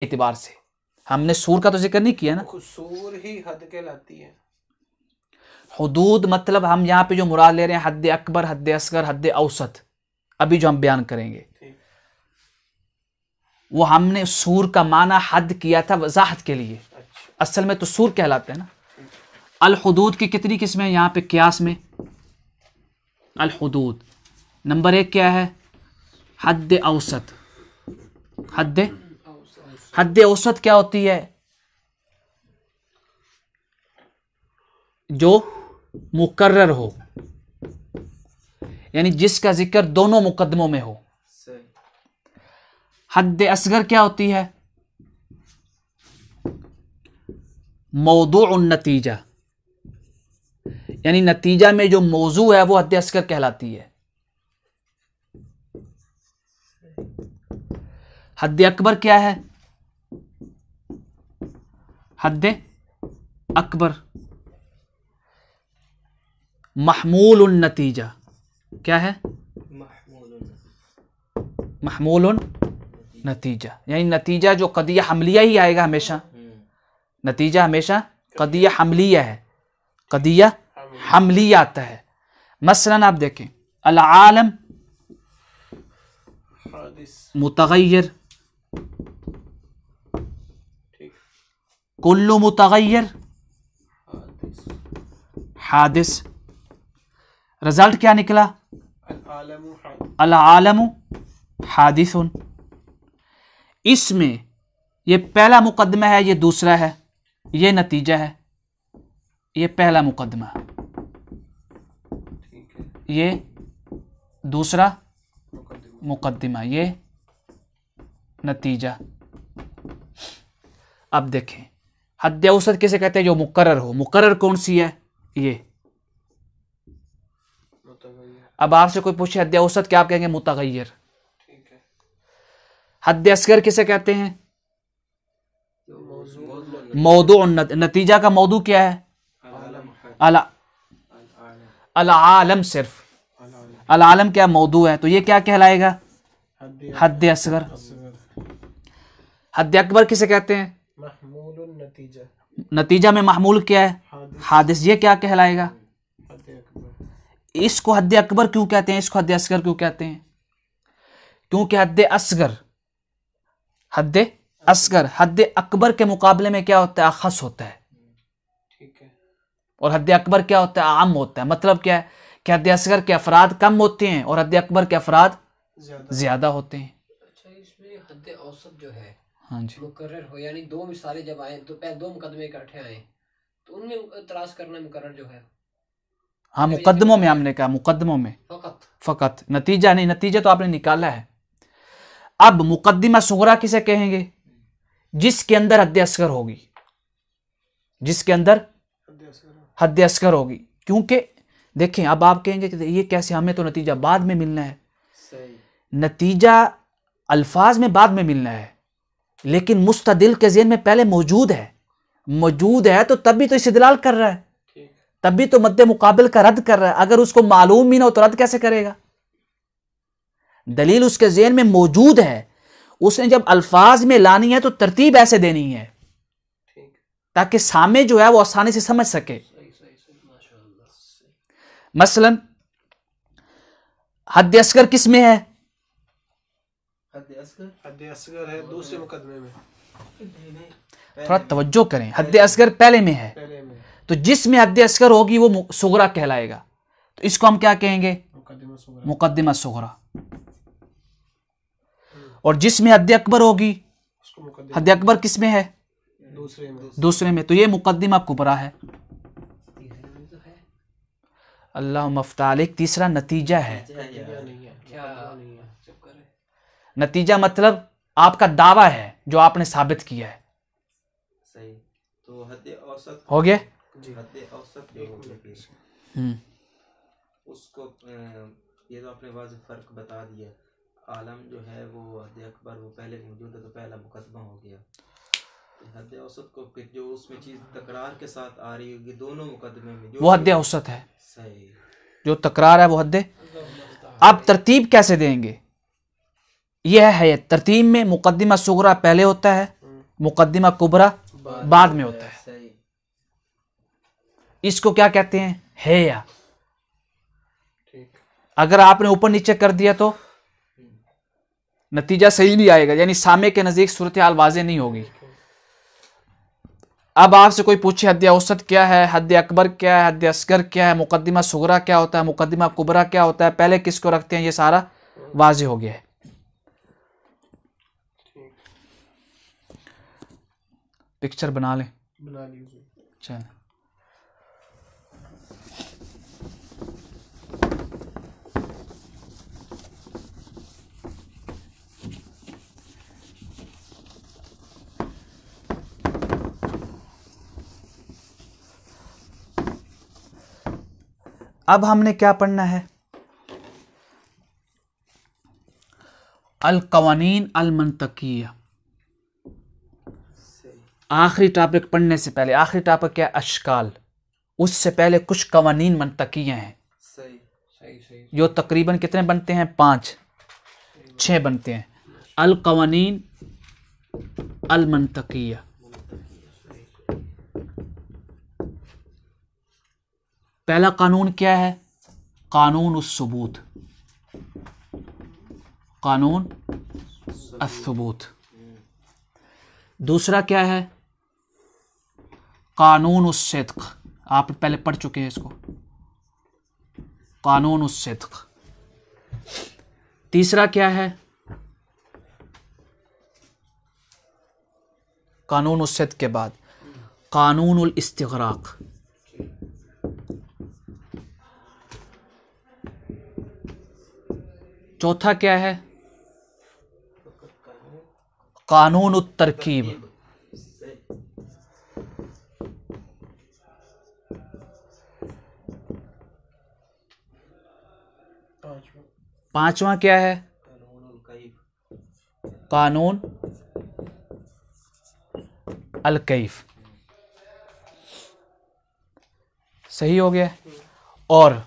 एतबार से। हमने सूर का तो जिक्र नहीं किया ना, सूर ही हद कहलाती है। हुदूद मतलब हम यहाँ पे जो मुराद ले रहे हैं हद अकबर, हद असगर, हद औसत, अभी जो हम बयान करेंगे वो हमने सूर का माना हद किया था वजाहत के लिए। असल में तो सूर कहलाते हैं ना। अल हुदूद की कितनी किस्में हैं यहाँ पे कियास में? अल हुदूद नंबर 1 क्या है? हद औसत। हद औसत क्या होती है? जो मुकर्रर हो, यानी जिसका जिक्र दोनों मुकदमों में हो। हद असगर क्या होती है? मौदूउन नतीजा, यानी नतीजा में जो मौजू है वो हद असगर कहलाती है। हद अकबर क्या है? हद अकबर महमूलुन नतीजा क्या है? महमूलुन नतीजा, यानी नतीजा जो कदिया हमलिया ही आएगा हमेशा। नतीजा हमेशा कदिया हमलिया है, कदिया हमलिया आता है। मसलन आप देखें अल आलम मुतगय्यर, कुल्लु मुतगय्यर हादिस। रिजल्ट क्या निकला? अल आलमु हादिसुन। इसमें ये पहला मुकदमा है, ये दूसरा है, ये नतीजा है। ये पहला मुकदमा, ये दूसरा मुकदमा, ये नतीजा। अब देखें हद औसत किसे कहते हैं? जो मुकर्रर हो। मुकर्रर कौन सी है? ये। अब आपसे कोई पूछे हद औसत क्या, आप कहेंगे मुतगय्यर। हद असगर किसे कहते हैं? मौदू। नतीजा का मौदू क्या है? अल आलम। सिर्फ अल आलम क्या मौदू है, तो ये क्या कहलाएगा? हद असगर। हद अकबर किसे कहते हैं? नतीजा में महमूल क्या है? हादिस। ये क्या कहलाएगा? इसको हद अकबर क्यों कहते हैं, इसको हद असगर क्यों कहते हैं? क्योंकि हद असगर हद अकबर के मुकाबले में क्या होता है? अखस होता है। और हद अकबर क्या होता है? आम होता है। मतलब क्या है कि हद असगर के अफराद कम होते हैं और हद अकबर के अफराद ज्यादा होते हैं। अच्छा, इसमें हद औसत जो है, हाँ जी, मुकर्रर हो, यानी दो मिसालें जब आए तो पहले दो मुकदमे इकट्ठे आए तो उनमें तराश करना मुकर्रर जो है। हाँ मुकदमों में हमने कहा, मुकदमों में फकत, नतीजा नहीं। नतीजा तो आपने निकाला है। अब मुकदमा सुगरा किसे कहेंगे? जिसके अंदर हद असगर होगी, जिसके अंदर हद असगर होगी। क्योंकि देखें अब आप कहेंगे कि ये कैसे, हमें तो नतीजा बाद में मिलना है। नतीजा अल्फाज में बाद में मिलना है, लेकिन मुस्तदिल के ज़हन में पहले मौजूद है। मौजूद है तो तब भी तो इस्तिदलाल कर रहा है, तब भी तो मद्दे मुकाबिल का रद्द कर रहा है। अगर उसको मालूम ही ना हो तो रद्द कैसे करेगा? दलील उसके ज़हन में मौजूद है, उसने जब अल्फाज में लानी है तो तरतीब ऐसे देनी है ताकि सामे जो है वो आसानी से समझ सके। मसलन हद असगर किस में है? हद असगर है दूसरे मुकदमे में। थोड़ा तवज्जो करें, हद असगर पहले में है, तो जिसमें हद असगर होगी वो सुगरा कहलाएगा। तो इसको हम क्या कहेंगे? मुकदमा सुगरा। और जिसमें हद अकबर होगी, हद अकबर किस में है? दूसरे में, तो ये मुकदमा कुबरा है। अल्लाह मफ्तालिक। तीसरा नतीजा है। नतीजा मतलब आपका दावा है जो आपने साबित किया है। सही। तो हद औसत हो गया? हद औसत उसको ये तो आपने वाज़ेह फर्क बता दिया। आलम जो है वो हद अकबर वो पहले मौजूद है तो पहला मुकदमा हो गया। हद औसत को जो उसमें चीज तकरार के साथ आ रही होगी दोनों मुकदमे में वो हद औसत है। सही। जो तकरार है वो हद। अब तरतीब कैसे देंगे? यह है तरतीब में मुकदमा सुगरा पहले होता है मुकद्दिमा कुबरा बाद में होता है। सही। इसको क्या कहते हैं? है या। ठीक। अगर आपने ऊपर नीचे कर दिया तो नतीजा सही नहीं आएगा, यानी सामे के नजदीक सूरत हाल वाज़ेह नहीं होगी। अब आपसे कोई पूछे हद औसत क्या है, हद अकबर क्या है, हद असगर क्या है, मुकद्दिमा सुगरा क्या होता है, मुकद्दिमा कुबरा क्या होता है, पहले किसको रखते हैं, ये सारा वाज़ेह हो गया है। पिक्चर बना लें। बना लीजिए। चल अब हमने क्या पढ़ना है? अल कवानीन अल मंतकिया। आखिरी टॉपिक पढ़ने से पहले, आखिरी टॉपिक क्या? अशकाल। उससे पहले कुछ कवानीन मंतकिया हैं। सही सही सही। जो तकरीबन कितने बनते हैं? 5-6 बनते हैं। अल कवानीन अल मंतकिया। पहला कानून क्या है? कानून उस सबूत, कानून अस्सबूत। दूसरा क्या है? कानून उस सिद्क। आप पहले पढ़ चुके हैं इसको, कानून उस सिद्क। तीसरा क्या है? कानून उस सिद्क के बाद कानून उल इस्तिगराक। चौथा क्या है? कानून उत तरकीब। पांचवा क्या है? कानून अल कैफ। सही हो गया। और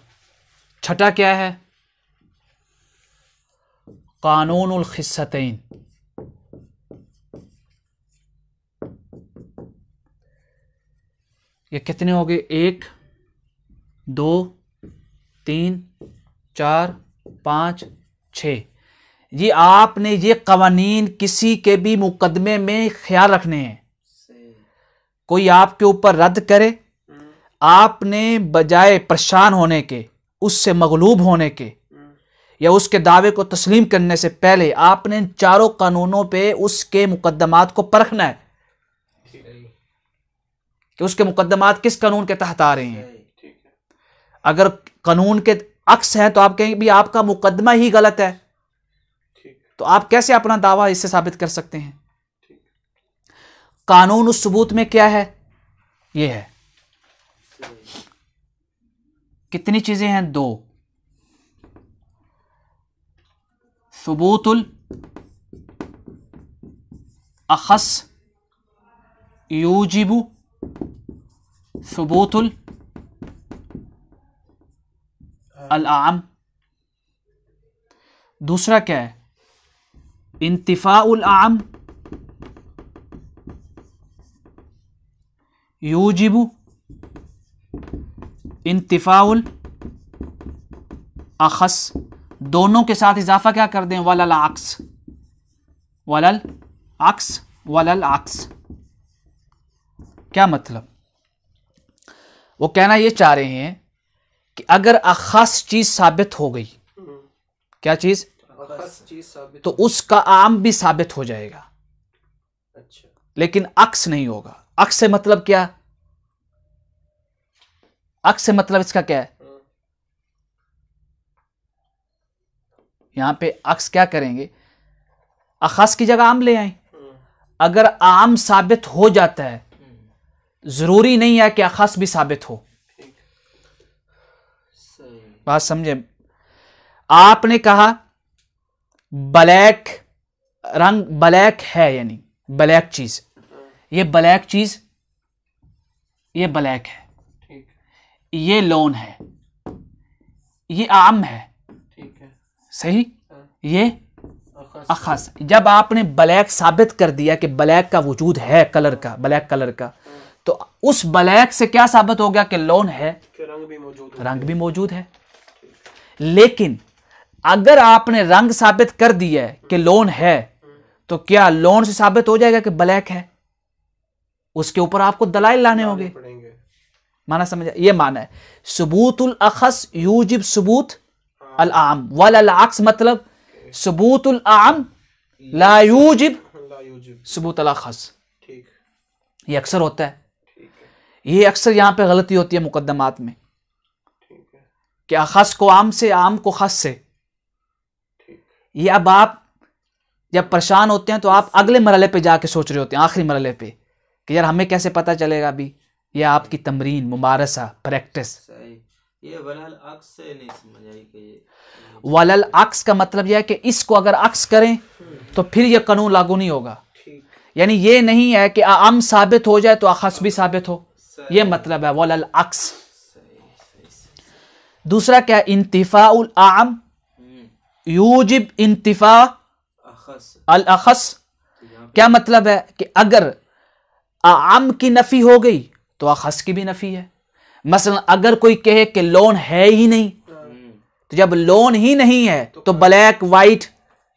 छठा क्या है? कानून उल खिस्सतैन। ये कितने हो गए? 1 2 3 4 5 6। ये आपने ये कवानीन किसी के भी मुकदमे में ख्याल रखने हैं। कोई आपके ऊपर रद्द करे, आपने बजाय परेशान होने के, उससे मगलूब होने के या उसके दावे को तस्लीम करने से पहले आपने इन चारों कानूनों पे उसके मुकदमात को परखना है कि उसके मुकदमात किस कानून के तहत आ रहे हैं। अगर कानून के अक्स हैं तो आप कहेंगे भी आपका मुकदमा ही गलत है, तो आप कैसे अपना दावा इससे साबित कर सकते हैं? कानून उस सबूत में क्या है? ये है। कितनी चीजें हैं? 2। सुबूतुल अखस यूजिबु सुबूतुल अल आम। दूसरा क्या है? इंतिफाउल आम यूजिबु इंतिफाउल अखस। दोनों के साथ इजाफा क्या कर दें? वलल अक्स, वलल अक्स, वलल अक्स। क्या मतलब? वो कहना ये चाह रहे हैं कि अगर अखास चीज साबित हो गई, क्या चीज? साबित, तो उसका आम भी साबित हो जाएगा। अच्छा। लेकिन अक्स नहीं होगा। अक्स से मतलब क्या? अक्स से मतलब इसका क्या है? यहां पे अक्स क्या करेंगे? अखास की जगह आम ले आए। अगर आम साबित हो जाता है, जरूरी नहीं है कि अखास भी साबित हो। बात समझे? आपने कहा ब्लैक रंग, ब्लैक है, यानी ब्लैक चीज, ये ब्लैक चीज, ये ब्लैक है, ठीक, ये लोन है, ये आम है, ठीक है, सही, ये अखस। जब आपने ब्लैक साबित कर दिया कि ब्लैक का वजूद है, कलर का, ब्लैक कलर का, तो उस ब्लैक से क्या साबित हो गया कि लौन है, रंग भी मौजूद है। रंग भी मौजूद है। लेकिन अगर आपने रंग साबित कर दिया है कि लौन है, तो क्या लौन से साबित हो जाएगा कि ब्लैक है? उसके ऊपर आपको दलाइल लाने होंगे। पड़ेंगे। माना समझ, ये माना है सबूतुल अखस यूजिब सबूत अल आम वल अल अक्स, मतलब सबूतुल आम ला यूजिब ला यूजिब। सबूत अल अखस। ठीक ये अक्सर होता है, ठीक है ये अक्सर यहां पे गलती होती है मुकद्दमात में ठीक है कि अखस को आम से, आम को खस से। ठीक। ये अब आप जब परेशान होते हैं तो आप अगले मरहले पे जाके सोच रहे होते हैं, आखिरी मरहले पे, कि यार हमें कैसे पता चलेगा अभी। यह आपकी तमरीन, मुमारसा, प्रैक्टिस। सही। ये वलल अक्स से नहीं समझ आई कि ये वलल अक्स का मतलब यह है कि इसको अगर अक्स करें तो फिर यह कानून लागू नहीं होगा। ठीक। यानी ये नहीं है कि आम साबित हो जाए तो अखस भी साबित हो, यह मतलब है वलल अक्स। दूसरा क्या है, इंतिफाउल आम यूजिब इंतिफा अखस। अल अखस। क्या मतलब है कि अगर आम की नफी हो गई तो अखस की भी नफी है। मसलन अगर कोई कहे कि लोन है ही नहीं, तो जब लोन ही नहीं है तो ब्लैक, वाइट,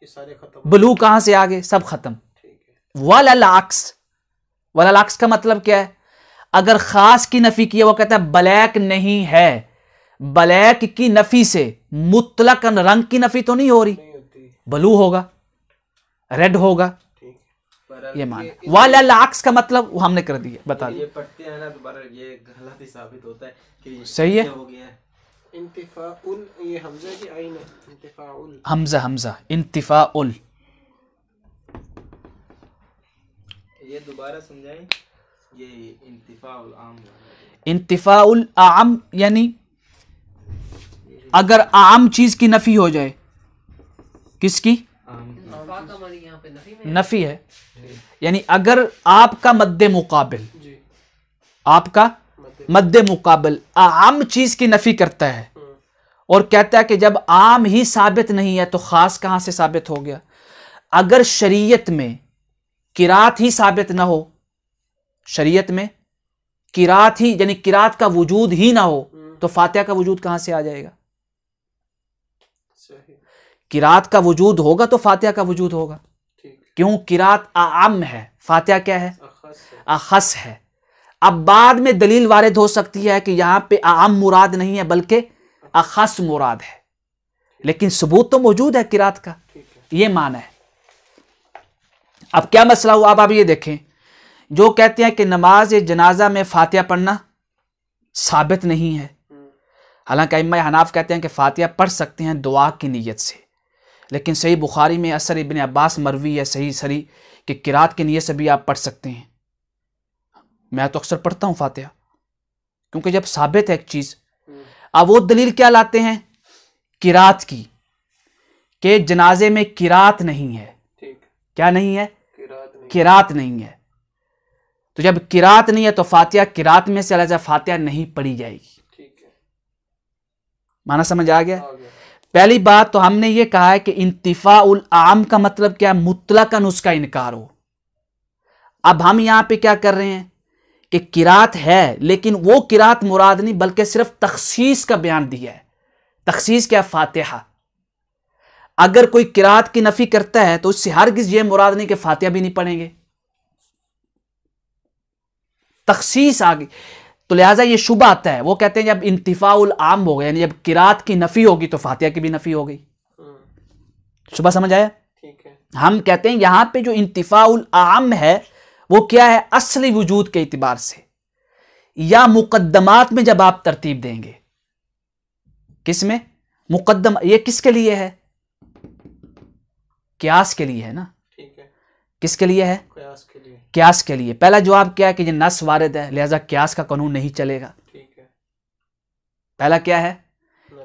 ये सारे खत्म। ब्लू कहां से आगे, सब खत्म। ठीक है। वलल अक्स, वलल अक्स का मतलब क्या है, अगर खास की नफी की है, वो कहता है ब्लैक नहीं है, ब्लैक की नफी से मुतलकन रंग की नफी तो नहीं हो रही, नहीं होती। ब्लू होगा, रेड होगा, ठीक है। पर ये मान। वलल अक्स का मतलब वो हमने कर दिया, बता दिया। ये पढ़ते हैं ना तो पर ये गलत ही साबित होता है कि सही है। ये हो गया है। इंतिफाउल, ये हमजा की आइन है। इंतिफाउल। हमजा, हमजा, इंतिफाउल। ये दोबारा समझाएं। ये इंतिफाउल आम इंतिफाउल आम यानी अगर आम चीज की नफी हो जाए, किसकी आम फा का मानी यहाँ पे नफी में नफी है, यानी अगर आपका मद्दे मुकाबिल, जी। आपका मद्दे मुकाबिल आम चीज की नफी करता है और कहता है कि जब आम ही साबित नहीं है तो खास कहां से साबित हो गया। अगर शरीयत में किरात ही साबित ना हो, शरीयत में किरात ही यानी किरात का वजूद ही ना हो, तो फातिहा का वजूद कहां से आ जाएगा? सही। किरात का वजूद होगा तो फातिहा का वजूद होगा। ठीक। क्यों? किरात आम है, फातिहा क्या है? अखस है। अखस है। अब बाद में दलील वारिद हो सकती है कि यहां पे आम मुराद नहीं है बल्कि अखस मुराद है, लेकिन सबूत तो मौजूद है किरात का। ठीक है। ये माना है। अब क्या मसला हुआ, अब आप ये देखें, जो कहते हैं कि नमाज जनाजा में फातिहा पढ़ना साबित नहीं है, हालांकि इमाम हनाफ कहते हैं कि फातिहा पढ़ सकते हैं दुआ की नीयत से, लेकिन सही बुखारी में असर इब्न अब्बास मरवी है सही सरी कि किरात की नीयत से भी आप पढ़ सकते हैं। मैं तो अक्सर पढ़ता हूं फातिहा, क्योंकि जब साबित है एक चीज। अब वो दलील क्या लाते हैं किरात की, कि जनाजे में किरात नहीं है। ठीक। क्या नहीं है? किरात नहीं। किरात नहीं है। तो जब किरात नहीं है तो फातिहा किरात में से लिहाजा फातिहा नहीं पढ़ी जाएगी। ठीक है। माना समझ आ गया? आ गया। पहली बात तो हमने ये कहा है कि इंतिफाउल आम का मतलब क्या है? मुतलकन उसका इनकार हो। अब हम यहां पे क्या कर रहे हैं कि किरात है, लेकिन वो किरात मुराद नहीं बल्कि सिर्फ तखसीस का बयान दिया है। तखसीस क्या? फातिहा। अगर कोई किरात की नफी करता है तो उससे हरगिज़ ये मुराद नहीं कि फातिहा भी नहीं पढ़ेंगे, तखसीस आ गई। तो लिहाजा ये शुबह आता है। वो कहते हैं जब इंतिफाउल आम हो गया, यानी जब किरात की नफी होगी तो फातिहा की भी नफी हो गई। शुबह समझ आया? ठीक है। हम कहते हैं यहां पे जो इंतिफाउल आम है वो क्या है? असली वजूद के इतिबार से, या मुकद्दमात में जब आप तरतीब देंगे। किस में? मुकद्दम। ये किसके लिए है? क्यास के लिए है ना। ठीक है। किसके लिए है? कयास के लिए। क्यास के लिए। पहला जवाब क्या है कि ये नस वारिद है, लिहाजा क्यास का कानून नहीं चलेगा। ठीक है। पहला क्या है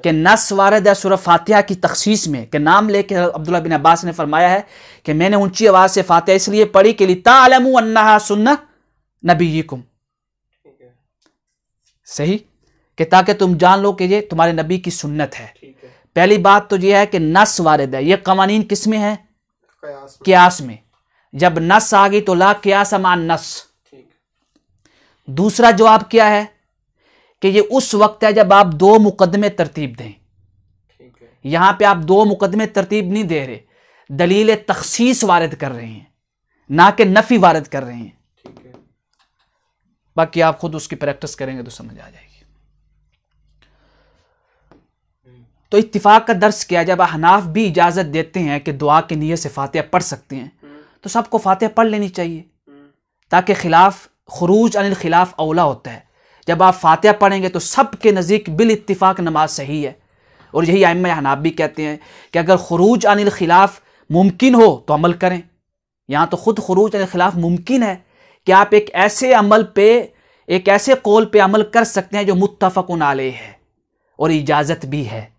कि नस वारिद है सूरह फातिहा की तखसीस में, कि नाम लेके अब्दुल्ला बिन अब्बास ने फरमाया है कि मैंने ऊंची आवाज से फातिहा इसलिए पढ़ी कि लिताअलमू अन्नहा सुन्नह नबिय्यिकुम। ठीक है। सही, कि ताकि तुम जान लो कि ये तुम्हारे नबी की सुन्नत है। ठीक है। पहली बात तो ये है कि नस वारिद है। ये कवानीन किस में है? क्यास में। जब नस आ गई तो ला क्यास मान नस। ठीक। दूसरा जवाब क्या है कि ये उस वक्त है जब आप दो मुकदमे तरतीब दें। ठीक है। यहां पे आप दो मुकदमे तरतीब नहीं दे रहे, दलील तखसीस वारिद कर रहे हैं, ना कि नफी वारिद कर रहे हैं। ठीक है। बाकी आप खुद उसकी प्रैक्टिस करेंगे तो समझ आ जाएगी। तो इत्तिफाक का दर्स किया, जब अहनाफ भी इजाजत देते हैं कि दुआ की नीयत से फातिहा पढ़ सकते हैं तो सबको फातिहा पढ़ लेनी चाहिए, ताकि खिलाफ खुरूज अनिल खिलाफ औला होता है। जब आप फातिहा पढ़ेंगे तो सबके नज़दीक बिल इत्तिफाक नमाज सही है। और यही अइम्मा अहनाफ भी कहते हैं कि अगर खुरूज अनिल खिलाफ मुमकिन हो तो अमल करें। यहाँ तो खुद खुरूज अनिल खिलाफ मुमकिन है कि आप एक ऐसे अमल पे, एक ऐसे कौल पे अमल कर सकते हैं जो मुत्तफ़क़ुन अलैह है और इजाज़त भी है।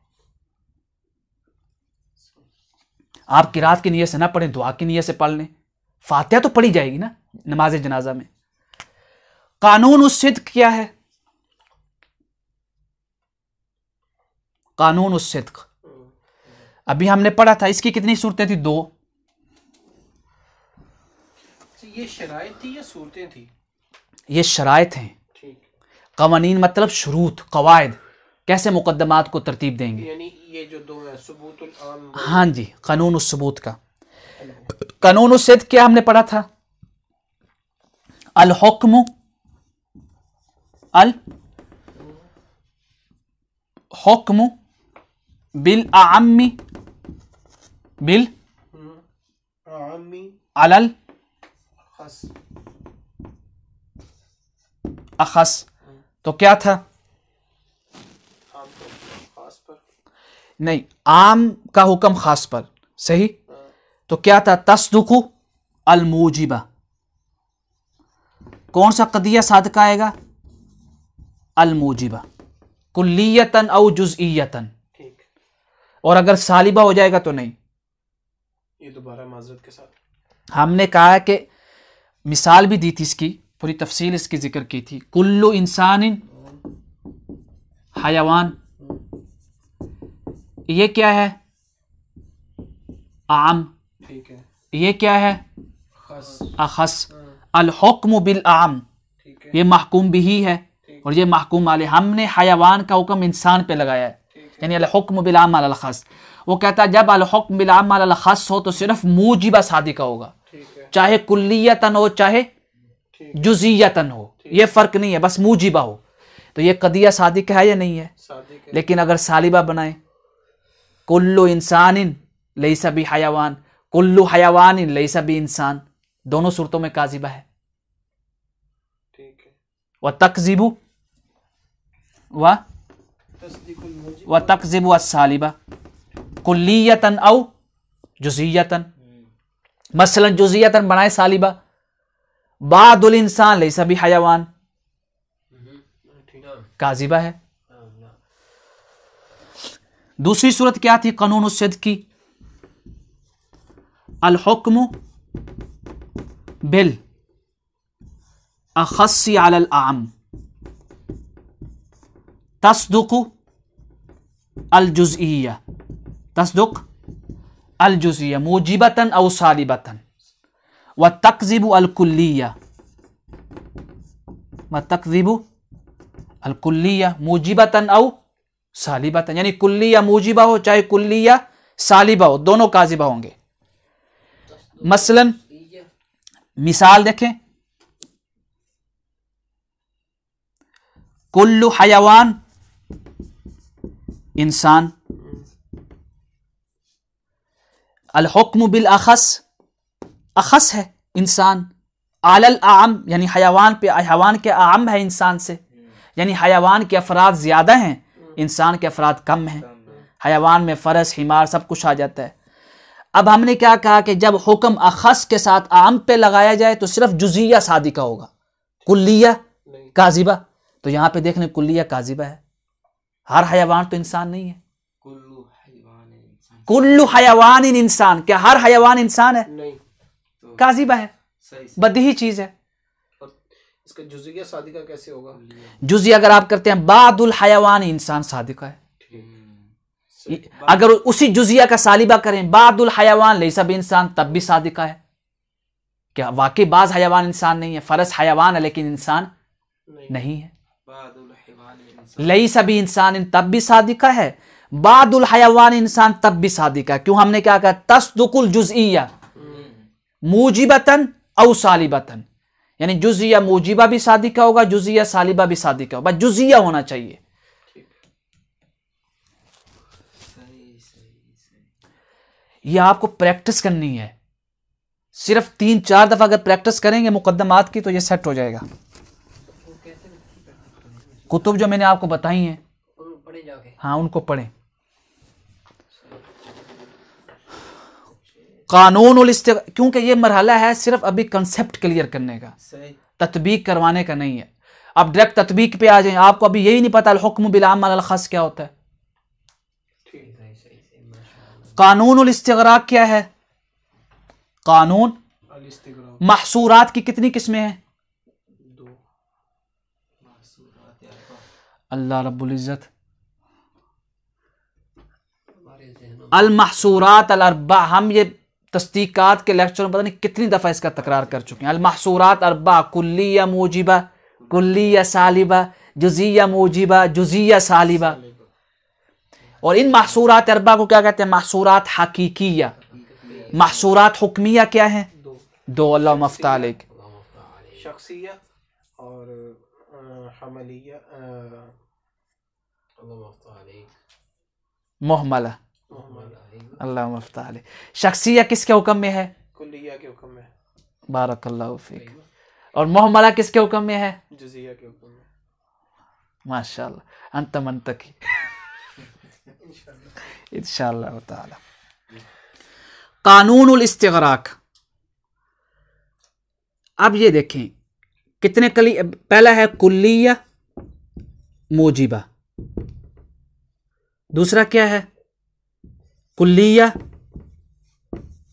आप किरात की नीयत से ना पढ़ें, दुआ की नीयत से पढ़ लें, फातिहा तो पढ़ी जाएगी ना नमाज जनाजा में। कानून उस सिद्क क्या है? कानून उस सिद्क अभी हमने पढ़ा था, इसकी कितनी सूरतें थी? 2। ये शराइत थी या सूरतें थी? ये शराइत हैं। ठीक। कवानीन मतलब शुरूत, कवायद, कैसे मुकद्दमात को तरतीब देंगे। यानी ये जो 2 है, सुबूतुल आम। हाँ जी, कानून उस सबूत का। कानून उस सिद्क क्या हमने पढ़ा था? अल हुक्म बिल आम्मी बिल आमी अलल खस। अखस। तो क्या था? आम पर खास पर नहीं, आम का हुक्म खास पर। सही। तो क्या था? तस्दुकु अल मूजिबा। कौन सा कदिया सादका आएगा? अल मूजिबा, कुल्लियतन औ जुज़इयतन। ठीक। और अगर सालिबा हो जाएगा तो नहीं। ये दोबारा माजरत के साथ हमने कहा कि मिसाल भी दी थी, इसकी पूरी तफसील इसकी जिक्र की थी। कुल्लु इंसानिन हयावान, ये क्या है? आम। ठीक है। ये क्या है? खस। अखस। अल हुक्म बिल आम, ठीक है। ये महकूम बिही है और ये महकूम आले। हमने हयावान का हुक्म इंसान पे लगाया है, यानी अल हुक्म बिल आम अल खस। वो कहता है जब अल हुक्म बिल आम अल खस हो तो सिर्फ मूजिबा सादिका होगा, चाहे कुल्लियतन हो चाहे जुज़ियतन हो, ये फर्क नहीं है, बस मूजिबा हो। तो ये कदिया सादिका है या नहीं है? लेकिन अगर सालिबा बनाए, कुल्लु इंसानिन लैसा बि हयावान, कुल्लु हयावानिन लैसा बि इंसान, दोनों सूरतों में काजिबा है। ठीक है। व तकज़िबु व तकज़िबु अस्सालिबा कुल्लियतन औ जुज़ियतन। मसलन जुज़ियतन बनाए सालिबा, बादुल इंसान लैसा बि हयावान, काजिबा है। दूसरी सूरत क्या थी कानून उस सिद्क की? अल हुक्म बिल अखस्सी अलल आम तस्दुक अल जुज़इया, तस्दुक अल जुज़इया मूजिबतन औ सालिबतन। व तकज़िबु अल कुल्लिया, व तकज़िबु अल कुल्लिया मूजिबतन औ सालिबतन, यानी कुल्लिया मूजिबा हो चाहे कुल्लिया सालिबा हो, दोनों काजिबा होंगे। मसलन मिसाल देखें, कुल्लु हयावान इंसान, अल हुक्म बिल अखस, अखस है इंसान, अलल आम यानी हयावान पे, हयावान के आम है इंसान से, यानी हयावान के अफराद ज्यादा हैं, इंसान के अफराद कम हैं। हयावान में फरस हिमार सब कुछ आ जाता है। अब हमने क्या कहा कि जब हुक्म अखस के साथ आम पे लगाया जाए तो सिर्फ जुज़िया सादिका होगा, कुल्लिया काजिबा। तो यहां पे देखने कुल्लिया काजिबा है, हर हयावान तो इंसान नहीं है। कुल्लु हयावान इंसान, क्या हर हयावान इंसान है? नहीं, काजिबा है, बदही चीज है। इसका जुज़िया सादिका कैसे होगा? जुज़ी अगर आप करते हैं बादुल हयावान इंसान सादिका है, अगर उसी जुजिया का सालिबा करें, बादुल हयावान लैसा भी इंसान, तब भी सादिका है। क्या वाकई बाज हयावान इंसान नहीं है? फरस हयावान है लेकिन इंसान नहीं है। लैसा भी इंसान, तब भी सादिका है। बादुल हयावान इंसान, तब भी सादिका है। क्यों? हमने क्या कहा? तस्दुकुल जुज़इया मूजिबतन औ सालिबतन, यानी जुजिया मूजिबा भी सादिका होगा, जुजिया सालिबा भी सादिका होगा, जुजिया होना चाहिए। यह आपको प्रैक्टिस करनी है। सिर्फ 3-4 दफा अगर प्रैक्टिस करेंगे मुकद्दमात की तो यह सेट हो जाएगा। कुतुब जो मैंने आपको बताई हैं, हाँ उनको पढ़ें। कानून उल इस्तिग़राक़, क्योंकि ये मरहला है सिर्फ अभी कंसेप्ट क्लियर करने का, तत्बीक करवाने का नहीं है। अब डायरेक्ट तत्बीक पे आ जाए, आपको अभी यही नहीं पता हुक्म बिल आम अल खास क्या होता है। कानून उल इस्तिग़राक़ क्या है? कानून महसूरात की कितनी किस्में हैं? अल्लाह रब्बुल इज़्ज़त अल महसूरात अल अरबा, हम ये तस्दीकात के लेक्चर में पता नहीं कितनी दफा इसका तकरार कर चुके हैं। अल महसूरात अरबा, कुल्लिया मूजिबा, कुल्लिया सालिबा, जुज़िया मूजिबा, जुज़िया सालिबा। और इन महसूरात अरबा को क्या कहते हैं? महसूरात हकीकिया। महसूरात हुक्मिया क्या है? दो। अल्लाह मफ्ता अलैक। शख्सिया और हमलिया, मुहमला। अल्लाह मफ्ता अलैक। शख्सिया किसके हुक्म में है? कुल्लिया के हुक्म में। बारकल्लाहु फीक। और मुहमला किसके हुक्म में है? जुज़िया के हुक्म में। माशाअल्लाह, अंत मंतकी इंशाअल्लाह ताला। कानूनुल इस्तिग़राक़, अब ये देखें कितने कली, पहला है कुल्लिया मूजिबा, दूसरा क्या है? कुल्लिया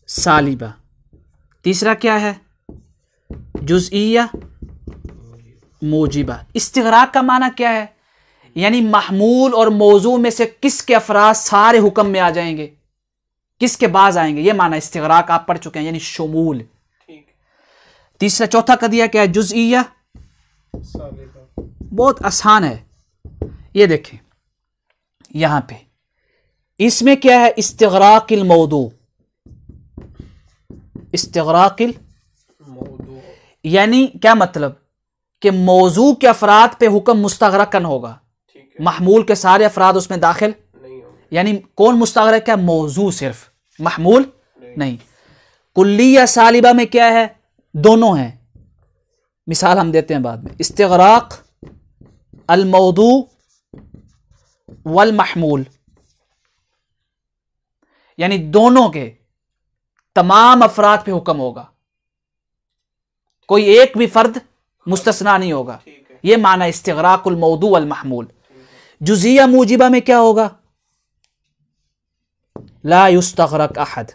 सालिबा, तीसरा क्या है? जुज़इया मूजिबा। इस्तिग़राक़ का माना क्या है? यानी महमूल और मौजू में से किसके अफराद सारे हुक्म में आ जाएंगे, किसके बाज आएंगे, ये माना इस्तिग़राक़ आप पढ़ चुके हैं, यानी शुमूल। तीसरा चौथा कदिया क्या है? जुज़इया। बहुत आसान है, ये देखें यहां पे इसमें क्या है? इस्तिग़राक़िल मौदू। इस्तिग़राक़िल मौदू यानी क्या मतलब? कि मौजू के अफराद पे हुक्म मुस्तग़रक़न होगा, महमूल के सारे अफराद उसमें दाखिल नहीं होंगे। यानी कौन मुस्तग़रक़ है? मौजू सिर्फ, महमूल नहीं। कुल्लिया सालिबा में क्या है? दोनों हैं। मिसाल हम देते हैं बाद में। इस्तिग़राक़ अल मौदू वल महमूल, यानी दोनों के तमाम अफराद पे हुक्म होगा, कोई एक भी फर्द मुस्तस्ना नहीं होगा। यह माना इस्तिग़राक़ुल मौदू वल महमूल। जुज़िया मूजिबा में क्या होगा? ला युस्तग़रक़ अहद,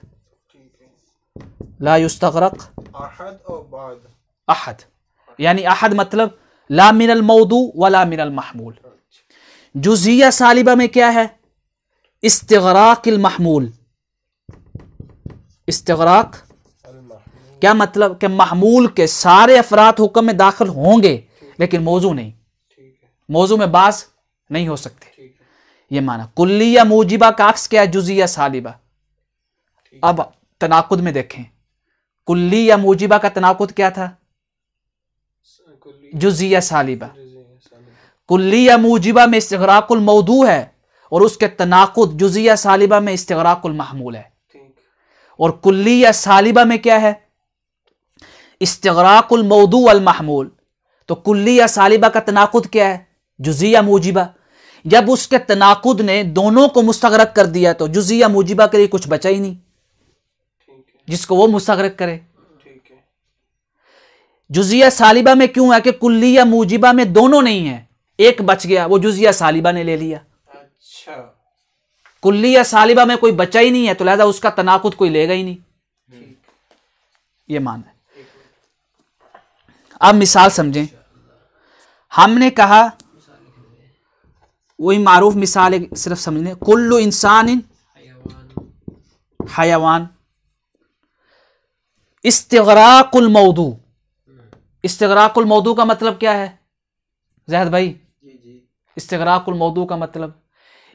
ला युस्तग़रक़ अहद और बाद। अहद यानी अहद मतलब ला मिनल मौदू वला मिनल महमूल। जुज़िया सालिबा में क्या है? इस्तिग़राक़िल महमूल। इस्तिग़राक़ क्या मतलब? कि महमूल के सारे अफराद हुक्म में दाखिल होंगे लेकिन मौजू नहीं, मौजू में बास नहीं हो सकते। ये माना। कुल्लिया मूजिबा का अक्स क्या है? जुज़िया सालिबा। अब तनाकुद में देखें, कुल्लिया मूजिबा का तनाकुद क्या था? जुज़िया सालिबा। कुल्लिया मूजिबा में इस्तिग़राक़ुल मौदू है और उसके तनाकुद जुज़िया सालिबा में इस्तिग़राक़ुल महमूल है। और कुल्लिया सालिबा में क्या है? इस्तिग़राक़ुल मौदू वल महमूल। तो कुल्लिया सालिबा का तनाकुद क्या है? जुज़िया मूजिबा। जब उसके तनाकुद ने दोनों को मुस्तग़रक़ कर दिया तो जुज़िया मूजिबा के लिए कुछ बचा ही नहीं जिसको वो मुस्तग़रक़ करे। जुज़िया सालिबा में क्यों है? कि कुल्लिया मूजिबा में दोनों नहीं है, एक बच गया, वो जुज़िया सालिबा ने ले लिया। अच्छा, कुल्लिया सालिबा में कोई बचा ही नहीं है तो लिहाजा उसका तनाकुद कोई लेगा ही नहीं। ये मान है। अब मिसाल समझें। हमने कहा वही मारूफ मिसाल है, सिर्फ समझ लें। कुल्लु इंसान हयवान हयवान। इस्तिगराकुल मौदू, इस्तिगराकुल मौदू का मतलब क्या है ज़ाहिद भाई? जी जी। इस्तिगराकुल मौदू का मतलब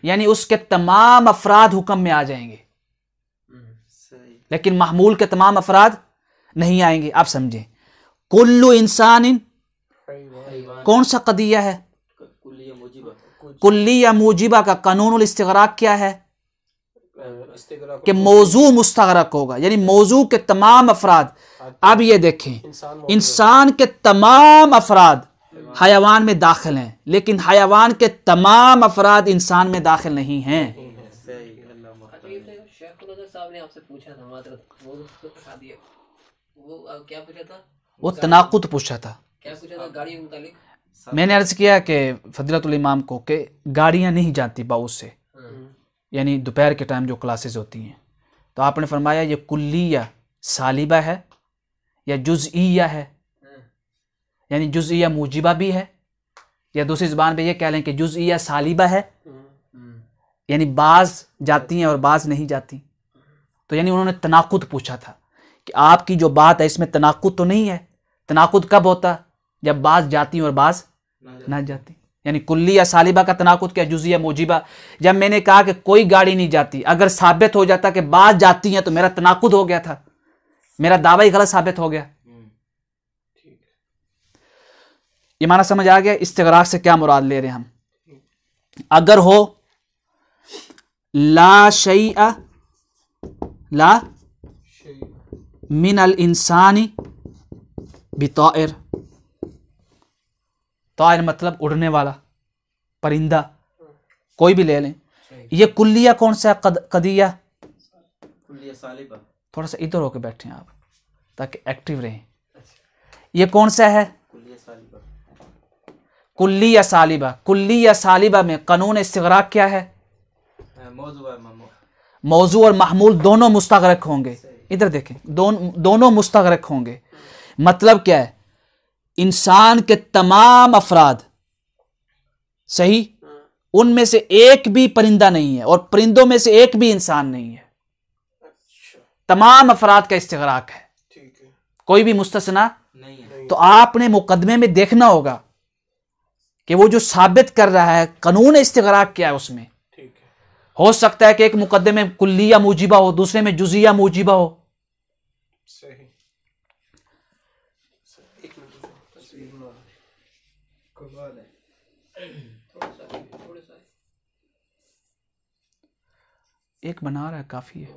यानी उसके तमाम अफराद हुक्म में आ जाएंगे, सही। लेकिन महमूल के तमाम अफराद नहीं आएंगे। आप समझें, कुल्लु इंसान कौन सा कदिया है? कुल्लिया मुजीबा। कुल्लिया मूजिबा का कानूनुल इस्तिगराक क्या है? इस्तिगराक कि मौजू मुस्तगरक होगा, यानी मौजू के तमाम अफराद। अब ये देखें, इंसान के तमाम अफराद हयवान में दाखिल हैं, लेकिन हयवान के तमाम अफराद इंसान में दाखिल नहीं हैं। सही। अल्लाह अच्छा, ये तो शेख नजर साहब ने आपसे पूछा था मात्र वो तो बता दिया। वो क्या पूछा था? वो तनाकुद पूछा था। क्या पूछा था गाड़ी के मुतालिक? मैंने अर्ज किया कि फजीलतुल इमाम को कि गाड़ियां नहीं जाती बाउस से, यानी दोपहर के टाइम जो क्लासेस होती हैं, तो आपने फरमाया ये कुल्लिया सालिबा है या जुज़इया है, यानी जुज़इया मूजिबा भी है, या दूसरी ज़बान पे ये कह लें कि जुज़इया सालिबा है, यानी बाज़ जाती हैं और बाज़ नहीं जाती। तो यानी उन्होंने तनाकुद पूछा था कि आपकी जो बात है इसमें तनाकुद तो नहीं है। तनाकुद कब होता? जब बाज़ जाती और बाज़ ना जाती। यानी कुल्ली या सालिबा का तनाकुद क्या? जुज़िया मूजिबा। जब मैंने कहा कि कोई गाड़ी नहीं जाती, अगर साबित हो जाता कि बाज़ जाती हैं तो मेरा तनाकुद हो गया था, मेरा दावा ही गलत साबित हो गया। ये माना समझ आ गया? इस्तिगराक से क्या मुराद ले रहे हैं हम? अगर हो ला शैअ ला मिनल इंसानी बिताइर, ताइर मतलब उड़ने वाला परिंदा, कोई भी ले लें। ये कुल्लिया कौन सा है? कदिया। कुल्लिया सालिबा। थोड़ा सा इधर होकर बैठे आप ताकि एक्टिव रहें। ये कौन सा है? कुल्लिया सालिबा। कुल्ली या सालिबा। कुल्ली या सालिबा में कानून इस्तिगराक क्या है? मौजू और महमूल। मौजू और महमूल दोनों मुस्तगरक होंगे। इधर देखें, दोनों मुस्तगरक होंगे। मतलब क्या है? इंसान के तमाम अफराद, सही, उनमें से एक भी परिंदा नहीं है और परिंदों में से एक भी इंसान नहीं है। तमाम अफराद का इस्तिगराक है, कोई भी मुस्तस्ना नहीं है। तो आपने मुकदमे में देखना होगा कि वो जो साबित कर रहा है कानून इस्तिगराक क्या है उसमें। हो सकता है कि एक मुकदमे में कुल्लिया मूजिबा हो, दूसरे में जुजिया मूजिबा हो। एक बना रहा है, काफी है।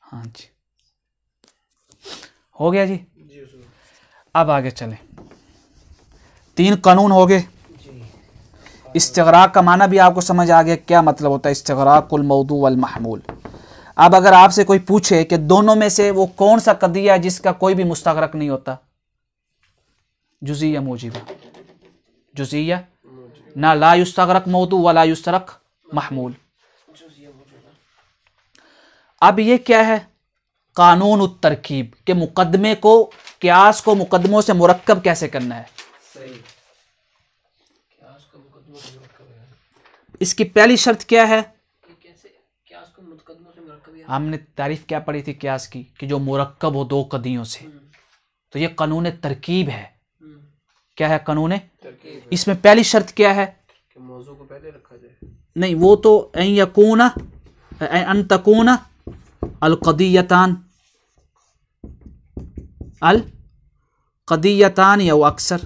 हाँ जी, हो गया जी। अब आगे चलें। 3 कानून हो गए। इस्तिगराक का माना भी आपको समझ आ गया, क्या मतलब होता है इस्तिगराकुल मौदू वल महमूल। अब अगर आपसे कोई पूछे कि दोनों में से वो कौन सा कदिया जिसका कोई भी मुस्तगरक नहीं होता? जुज़िया मूजिबा। जुज़िया ना ला युस्तगरक मौदू वला युस्तरक महमूल। अब ये क्या है? कानून उत्तरकीब के मुकदमे को, क्यास को मुकदमों से मुरक्कब कैसे करना है। इसकी पहली शर्त क्या है? हमने तारीफ क्या पढ़ी थी क्यास की कि जो मुरक्कब हो 2 कदियों से, तो ये कानून तरकीब है। क्या है कानून? इसमें पहली शर्त क्या है? कि मौजू को पहले रखा जाए। नहीं, वो तो अन तकूना अल कदियतान या अक्सर,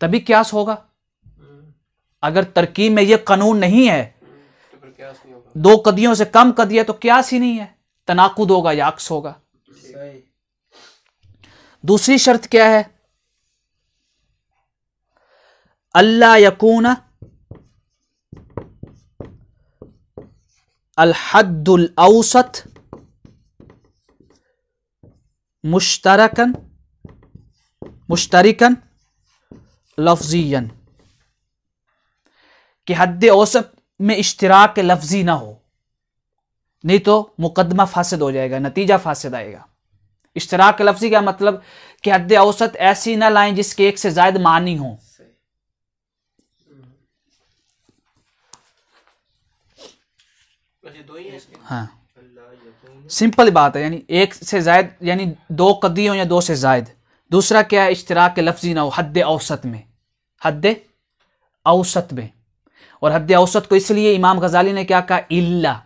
तभी क्यास होगा। अगर तरकीब में ये कानून नहीं है, तो फिर क्यास नहीं होगा। 2 कदियों से कम कदिया तो क्यास ही नहीं है, तनाकुद होगा या अक्स होगा। दूसरी शर्त क्या है? अल्ला यकूना अल हद्दुल औसत मुश्तरिकन लफ्ज़ियन, कि हद औसत में इश्तिराक लफ्जी ना हो, नहीं तो मुकदमा फासिद हो जाएगा, नतीजा फासिद आएगा। इश्तिराक लफ्जी का मतलब कि हद औसत ऐसी ना लाएं जिसके एक से ज्यादा मानी हो। दो ही हैं इसके। हाँ, सिंपल बात है, यानी एक से जायद, यानी दो कदी हो या दो से जायद। दूसरा क्या है, इश्तिराक लफ्जी ना हो हद औसत में, हद औसत में। और हद औसत को इसलिए इमाम गजाली ने क्या कहा, इल्ला,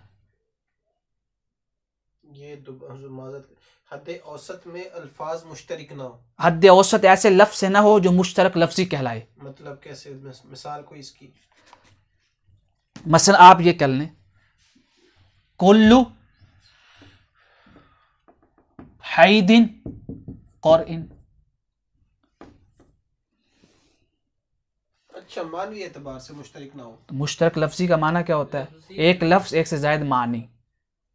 ये हद औसत में अल्फाज मुश्तरक ना हो। हद औसत ऐसे लफ्ज से ना हो जो मुश्तरक लफ्जी कहलाए। मतलब कैसे, मिसाल कोई इसकी? मसलन आप ये कर लें, कुल्लु हैदिन क़ुरइन। अच्छा, मानवी एतबार से मुश्तरक ना हो। तो मुश्तरक लफ्जी का माना क्या होता है, एक लफ्ज एक से जायद मानी।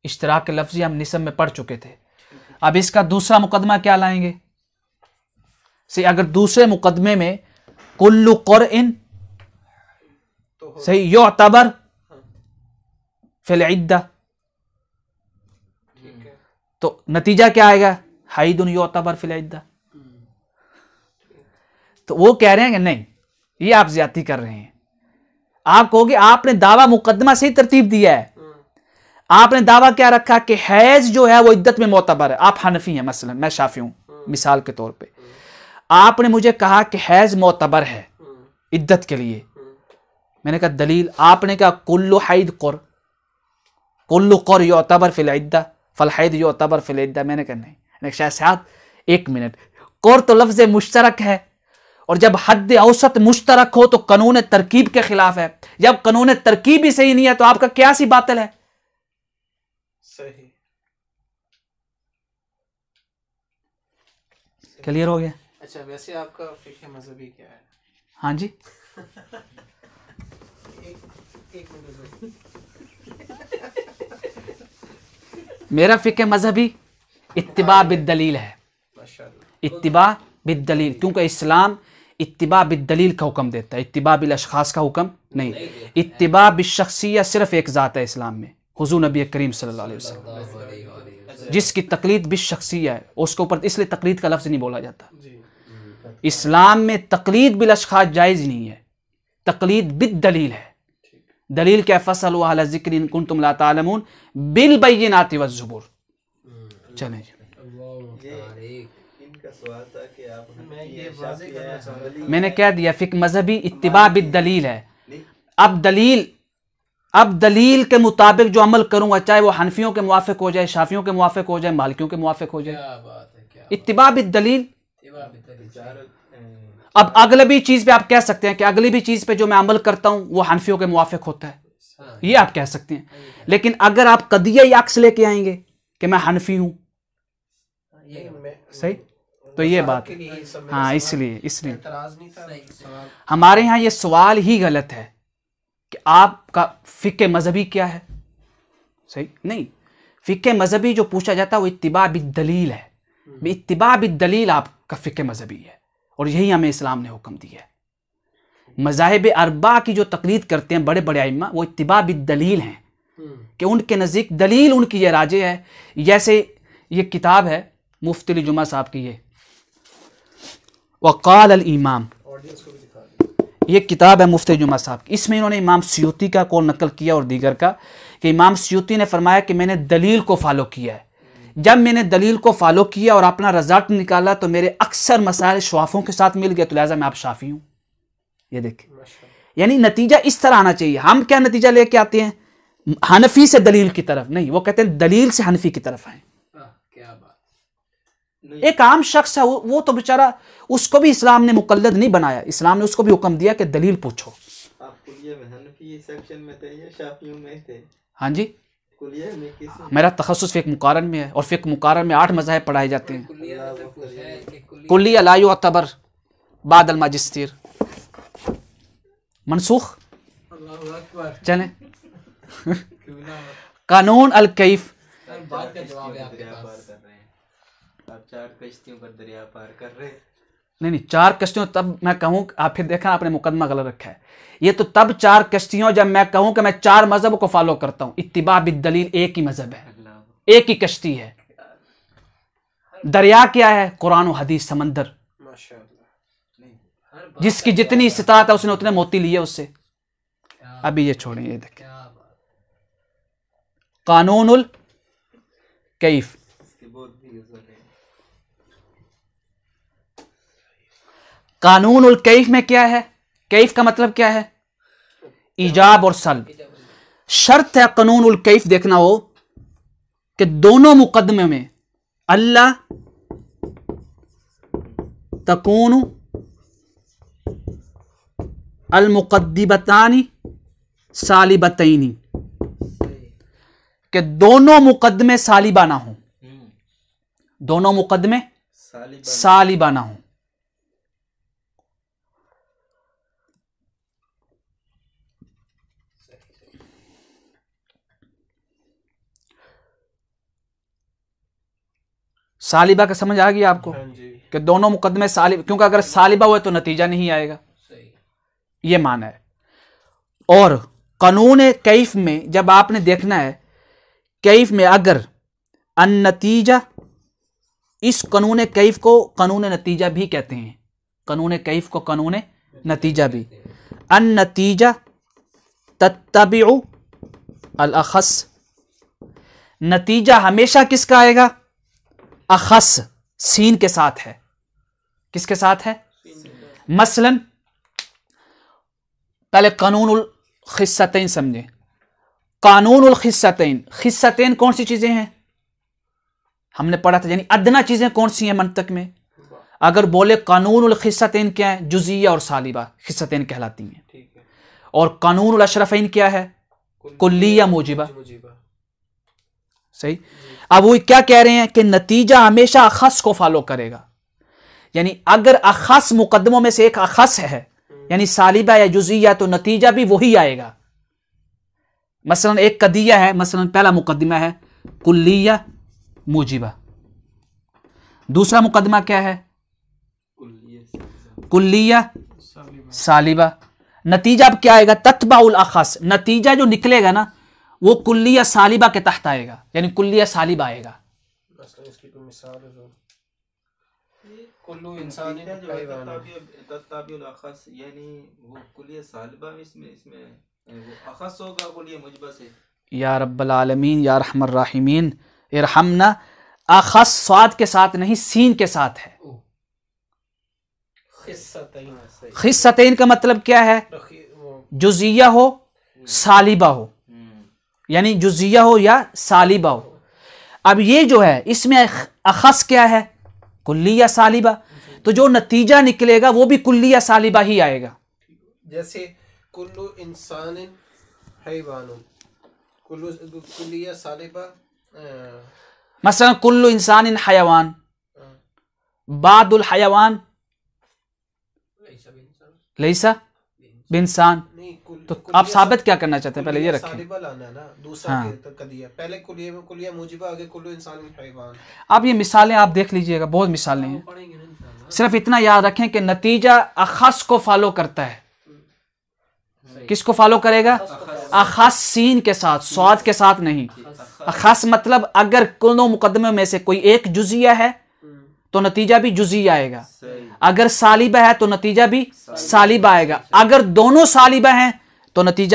इश्तराक के लफ्जी हम निसब में पढ़ चुके थे। अब इसका दूसरा मुकदमा क्या लाएंगे, से अगर दूसरे मुकदमे में कुल्लु क़ुरइन तो सही युअतबर फिल इद्दा, ठीक है। तो नतीजा क्या आएगा, हाइदुन युअतबर फिल इद्दा। तो वो कह रहे हैं कि नहीं, ये आप ज्यादती कर रहे हैं। आप कहोगे आपने दावा मुकदमा से ही तरतीब दिया है, आपने दावा क्या रखा कि हैज जो है वो इद्दत में मोतबर है। आप हनफी हैं, मसलन मैं शाफी हूं मिसाल के तौर पे, आपने मुझे कहा कि हैज मोतबर है इद्दत के लिए। मैंने कहा दलील, आपने कहा कुल्लु हैद कुर, कुल्लु कुर युअतबर फिल इद्दा फल हैद युअतबर फिल इद्दा। मैंने कहा नहीं, शायद एक मिनट, कुर तो लफ्ज मुश्तरक है, और जब हद औसत मुश्तरक हो तो कानून तरकीब के खिलाफ है। जब कानून तरकीब ही सही नहीं है तो आपका क्या सी बातिल है। सही, क्लियर हो गया? अच्छा, वैसे आपका फिक्र मजहबी क्या है? हाँ जी, एक मिनट। मेरा फिक्र मजहबी इत्तिबा बिद्दलील है, माशाअल्लाह। इत्तिबा बिद्दलील, क्योंकि इस्लाम इत्तिबा बिद्दलील का हुक्म देता है, इत्तिबा बिल अशखास का हुक्म नहीं। इत्तिबा बिशख्सियत सिर्फ एक ज़ात है इस्लाम में, हुजूर नबी करीम सल्लल्लाहु अलैहि वसल्लम, जिसकी तकलीद बिशख्सियत है, उसके ऊपर इसलिए तकलीद का लफ्ज़ नहीं बोला जाता। इस्लाम में तकलीद बिल अशखास जायज़ नहीं है, तकलीद बिद्दलील है। दलील क्या, फसलु अहला ज़िक्र इन कुंतुम ला तालमून बिल बय्यिनाति वज़्ज़ुबुर। चलें इनका सवाल था कि आप मैं ये वाज़ेह करना चाह रहा था। मैंने क्या दिया, फिक मजहबी इत्तिबा बिद्दलील है। अब दलील के मुताबिक जो अमल करूंगा, चाहे वो हनफियों के मुवाफिक हो जाए, शाफियों के मुवाफिक हो जाए, मालिकियों के मुवाफिक हो जाए, क्या बात है, क्या इत्तिबा बिद्दलील। बात। अब अगलबी चीज पे आप कह सकते हैं कि अगली भी चीज पे जो मैं अमल करता हूं वो हनफियों के मुवाफिक होता है, ये आप कह सकते हैं। लेकिन अगर आप कदिया ही अक्स लेके आएंगे कि मैं हनफी हूं, सही, तो ये बात है। हाँ, इसलिए एतराज नहीं था, सवाल। हमारे यहाँ ये सवाल ही गलत है कि आपका फिक्र मजहबी क्या है, सही नहीं। फिक्र मजहबी जो पूछा जाता है वो इत्तिबा बिद्दलील है, इत्तिबा बिद्दलील आपका फिक्र मजहबी है, और यही हमें इस्लाम ने हुक्म दिया है। मज़ाहिब अरबा की जो तकलीद करते हैं बड़े बड़े आइम्मा, वो इत्तिबा बिद्दलील हैं, कि उनके नज़दीक दलील उनकी ये राजे है। जैसे ये किताब है मुफ्ती अली जुमा साहब की, ये वक़ाल अल इमाम, ये किताब है मुफ्ती जुमा साहब की। इसमें इन्होंने इमाम सियूती का कौल नकल किया और दीगर का, कि इमाम सियूती ने फरमाया कि मैंने दलील को फॉलो किया है। जब मैंने दलील को फॉलो किया और अपना रिजल्ट निकाला तो मेरे अक्सर मसाइल शवाफों के साथ मिल गए, तो लिहाजा मैं आप शाफी हूँ। ये देखें, यानी नतीजा इस तरह आना चाहिए। हम क्या नतीजा लेके आते हैं, हनफी से दलील की तरफ नहीं, वो कहते हैं दलील से हनफी की तरफ आए। क्या बात। एक आम शख्स है वो तो बेचारा, उसको भी इस्लाम ने मुकल्लद नहीं बनाया, इस्लाम ने उसको भी हुक्म दिया कि दलील पूछो। आप कुलिया में हनफी सेक्शन में थे या शाफियों में थे? हाँ जी, कुलिया में किस? मेरा तखस्सुस फ़िक़्ह मुक़ारन में है, और फ़िक़्ह मुक़ारन में 8 मज़ाहिब पढ़ाए जाते हैं। कुल्लिया ला युअतबर बाद अल माजिस्टर, मनसूख। चलें कानून अल कैफ, बात का जवाब है आपके दरिया पास। पार कर रहे हैं आप, 4 कश्तियों पर दरिया पार कर रहे हैं। नहीं 4 कश्तियों, तब मैं कहूँ आप फिर देखा आपने मुकदमा गलत रखा है। ये तो तब 4 कश्तियों जब मैं कहूँ कि मैं 4 मजहब को फॉलो करता हूँ। इत्तिबा बिद्दलील एक ही मजहब है, एक ही कश्ती है। दरिया क्या है, कुरान और हदीस, समंदर। माशाअल्लाह। जिसकी जितनी इस्तात है उसने उतने मोती लिए उससे। अभी ये छोड़ें, ये देखें, कानूनुल कैफ। इसके बहुत भी यूज़र है। कानूनुल कैफ में क्या है? कैफ का मतलब क्या है? ईजाब और सल्ब। शर्त है कानूनुल कैफ देखना हो कि दोनों मुकदमे में अल्लाह तकूनु अल मुकद्दिबतानी सालिबतैनी, कि दोनों मुकदमे सालिबा ना हो, दोनों मुकदमे सालिबा ना हो। सालिबा का समझ आ गया आपको? हाँ जी। कि दोनों मुकदमे सालिब, क्योंकि अगर सालिबा हुए तो नतीजा नहीं आएगा, ये माना है। और कानून कैफ में जब आपने देखना है, कैफ में अगर अन नतीजा, इस कानून कैफ को कानून नतीजा भी कहते हैं, कानून कैफ को कानून नतीजा भी। अन नतीजा तत्तबिउ अल अखस, नतीजा हमेशा किसका आएगा? अखस, सीन के साथ है। किसके साथ है? मसलन पहले कानूनुल खिस्सतैन समझे। कानूनुल खिस्सतैन, खिस्सतैन कौन सी चीजें हैं? हमने पढ़ा था, यानी अदना चीजें कौन सी हैं मंतक में? अगर बोले कानूनुल खिस्सतैन क्या है? जुजिया और सालिबा खिस्सतैन कहलाती हैं। ठीक है। और कानूनुल अशरफैन क्या है? कुल्लिया मूजिबा। सही। अब वो क्या कह रहे हैं कि नतीजा हमेशा अखस को फॉलो करेगा, यानी अगर अखस मुकदमों में से एक अखस है, यानी सालिबा या जुजिया, तो नतीजा भी वही आएगा। मसलन एक कदिया है, मसलन पहला मुकदमा है कुल्लिया मूजिबा, दूसरा मुकदमा क्या है? कुल्लिया सालिबा। नतीजा अब क्या आएगा? तत्बाउल अखस, नतीजा जो निकलेगा ना वो कुल्लिया सालिबा के तहत आएगा, यानी कुल्लिया सालिबा आएगा। मसलन इसकी कोई मिसाल है तो कुल्लू इंसान जो तत्ताबिउल अखस, यानी वो कुल्लिया सालिबा में इसमें वो अखस होगा कुल्लिया मुजबा से। या रब्बल आलमीन या रहमर राहिमीन इरहमना, अखस स्वाद के साथ नहीं सीन के साथ है। खिस्सतैन का मतलब क्या है? जुजिया हो सालिबा हो, यानी जुजिया हो या सालिबा हो। अब ये जो है इसमें अखस क्या है? कुल्लिया सालिबा, तो जो नतीजा निकलेगा वो भी कुल्लिया सालिबा ही आएगा। जैसे कुल्लू इंसान हैवानुन, कुल्लिया सालिबा। मसलन कुल्लु इंसान हयवान, बादुल हयवान लैसा बिंसान। तो आप साबित क्या करना चाहते हैं? पहले ये रखें। सालिबा लाना है ना, दूसरा हाँ। कदिया, पहले कुल्लिया मूजिबा, आगे कुल्लू इंसान हैवान। आप ये मिसालें आप देख लीजिएगा, बहुत मिसालें हैं। सिर्फ इतना याद रखें कि नतीजा अखस को फॉलो करता है। किसको फॉलो करेगा? अखस सीन के साथ, स्वाद के साथ नहीं। अखस मतलब अगर दोनों मुकदमे में से कोई एक जुजिया है तो नतीजा भी जुजिया आएगा, अगर सालिबा है तो नतीजा भी सालिबा आएगा, अगर दोनों सालिबा हैं तो नतीजा